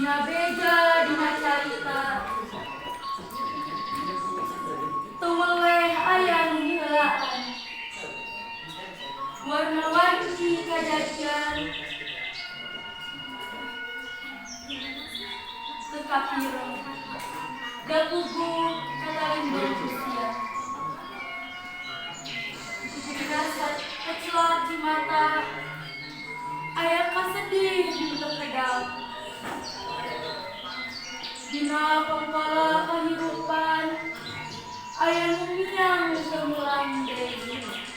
beja dina carita tumeleh aya nu heulaan warna-warni kajadian teu kapireng da pugu katalimbeur usia dirasa kecelak di mata aya kasedih di bekedal dina pangkala kahirupan aya nu miang teu melandai